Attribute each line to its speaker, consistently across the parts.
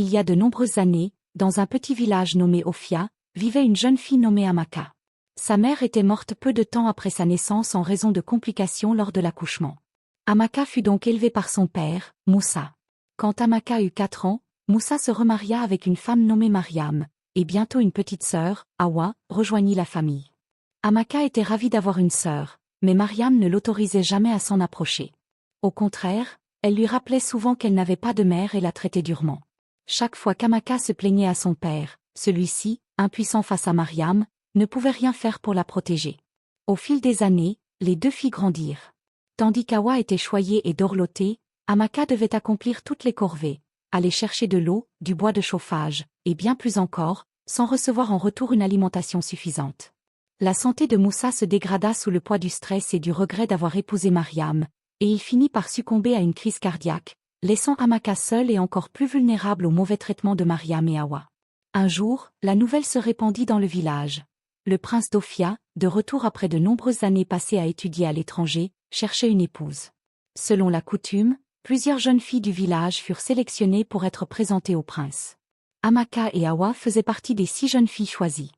Speaker 1: Il y a de nombreuses années, dans un petit village nommé Ophia, vivait une jeune fille nommée Amaka. Sa mère était morte peu de temps après sa naissance en raison de complications lors de l'accouchement. Amaka fut donc élevée par son père, Moussa. Quand Amaka eut 4 ans, Moussa se remaria avec une femme nommée Mariam, et bientôt une petite sœur, Awa, rejoignit la famille. Amaka était ravie d'avoir une sœur, mais Mariam ne l'autorisait jamais à s'en approcher. Au contraire, elle lui rappelait souvent qu'elle n'avait pas de mère et la traitait durement. Chaque fois qu'Amaka se plaignait à son père, celui-ci, impuissant face à Mariam, ne pouvait rien faire pour la protéger. Au fil des années, les deux filles grandirent. Tandis qu'Awa était choyée et dorlotée, Amaka devait accomplir toutes les corvées, aller chercher de l'eau, du bois de chauffage, et bien plus encore, sans recevoir en retour une alimentation suffisante. La santé de Moussa se dégrada sous le poids du stress et du regret d'avoir épousé Mariam, et il finit par succomber à une crise cardiaque, laissant Amaka seule et encore plus vulnérable au mauvais traitement de Mariam et Awa. Un jour, la nouvelle se répandit dans le village. Le prince d'Ophia, de retour après de nombreuses années passées à étudier à l'étranger, cherchait une épouse. Selon la coutume, plusieurs jeunes filles du village furent sélectionnées pour être présentées au prince. Amaka et Awa faisaient partie des 6 jeunes filles choisies.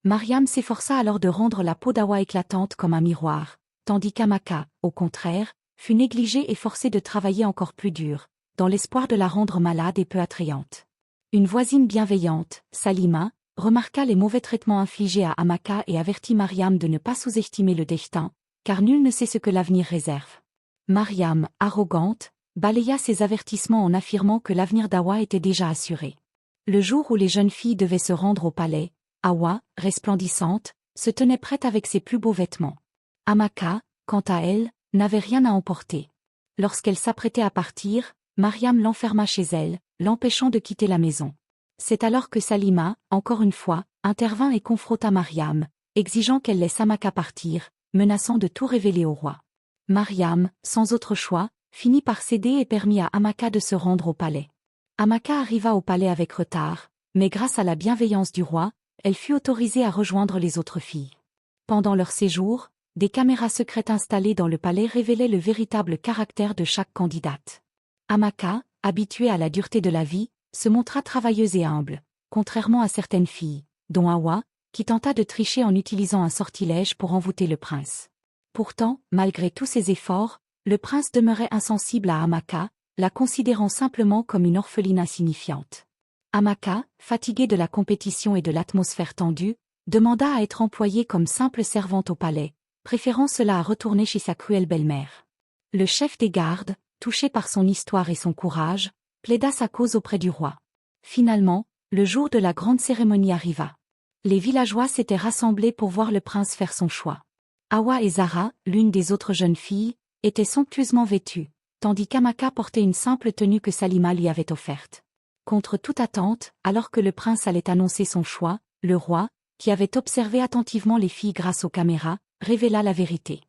Speaker 1: Mariam s'efforça alors de rendre la peau d'Awa éclatante comme un miroir, tandis qu'Amaka, au contraire, fut négligée et forcée de travailler encore plus dur, dans l'espoir de la rendre malade et peu attrayante. Une voisine bienveillante, Salima, remarqua les mauvais traitements infligés à Amaka et avertit Mariam de ne pas sous-estimer le destin, car nul ne sait ce que l'avenir réserve. Mariam, arrogante, balaya ces avertissements en affirmant que l'avenir d'Awa était déjà assuré. Le jour où les jeunes filles devaient se rendre au palais, Awa, resplendissante, se tenait prête avec ses plus beaux vêtements. Amaka, quant à elle, n'avait rien à emporter. Lorsqu'elle s'apprêtait à partir, Mariam l'enferma chez elle, l'empêchant de quitter la maison. C'est alors que Salima, encore une fois, intervint et confronta Mariam, exigeant qu'elle laisse Amaka partir, menaçant de tout révéler au roi. Mariam, sans autre choix, finit par céder et permit à Amaka de se rendre au palais. Amaka arriva au palais avec retard, mais grâce à la bienveillance du roi, elle fut autorisée à rejoindre les autres filles. Pendant leur séjour, des caméras secrètes installées dans le palais révélaient le véritable caractère de chaque candidate. Amaka, habituée à la dureté de la vie, se montra travailleuse et humble, contrairement à certaines filles, dont Awa, qui tenta de tricher en utilisant un sortilège pour envoûter le prince. Pourtant, malgré tous ses efforts, le prince demeurait insensible à Amaka, la considérant simplement comme une orpheline insignifiante. Amaka, fatiguée de la compétition et de l'atmosphère tendue, demanda à être employée comme simple servante au palais, préférant cela à retourner chez sa cruelle belle-mère. Le chef des gardes, touché par son histoire et son courage, plaida sa cause auprès du roi. Finalement, le jour de la grande cérémonie arriva. Les villageois s'étaient rassemblés pour voir le prince faire son choix. Awa et Zara, l'une des autres jeunes filles, étaient somptueusement vêtues, tandis qu'Amaka portait une simple tenue que Salima lui avait offerte. Contre toute attente, alors que le prince allait annoncer son choix, le roi, qui avait observé attentivement les filles grâce aux caméras, révéla la vérité.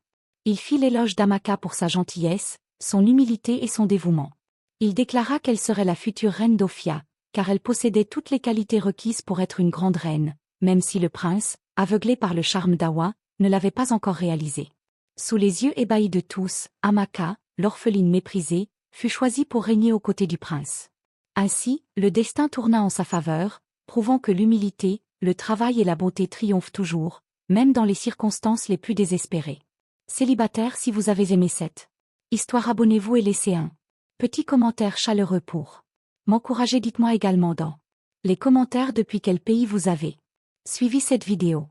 Speaker 1: Il fit l'éloge d'Amaka pour sa gentillesse, son humilité et son dévouement. Il déclara qu'elle serait la future reine d'Ophia, car elle possédait toutes les qualités requises pour être une grande reine, même si le prince, aveuglé par le charme d'Awa, ne l'avait pas encore réalisé. Sous les yeux ébahis de tous, Amaka, l'orpheline méprisée, fut choisie pour régner aux côtés du prince. Ainsi, le destin tourna en sa faveur, prouvant que l'humilité, le travail et la beauté triomphent toujours, même dans les circonstances les plus désespérées. Célibataire, si vous avez aimé cette histoire, abonnez-vous et laissez un petit commentaire chaleureux pour m'encourager. Dites-moi également dans les commentaires depuis quel pays vous avez suivi cette vidéo.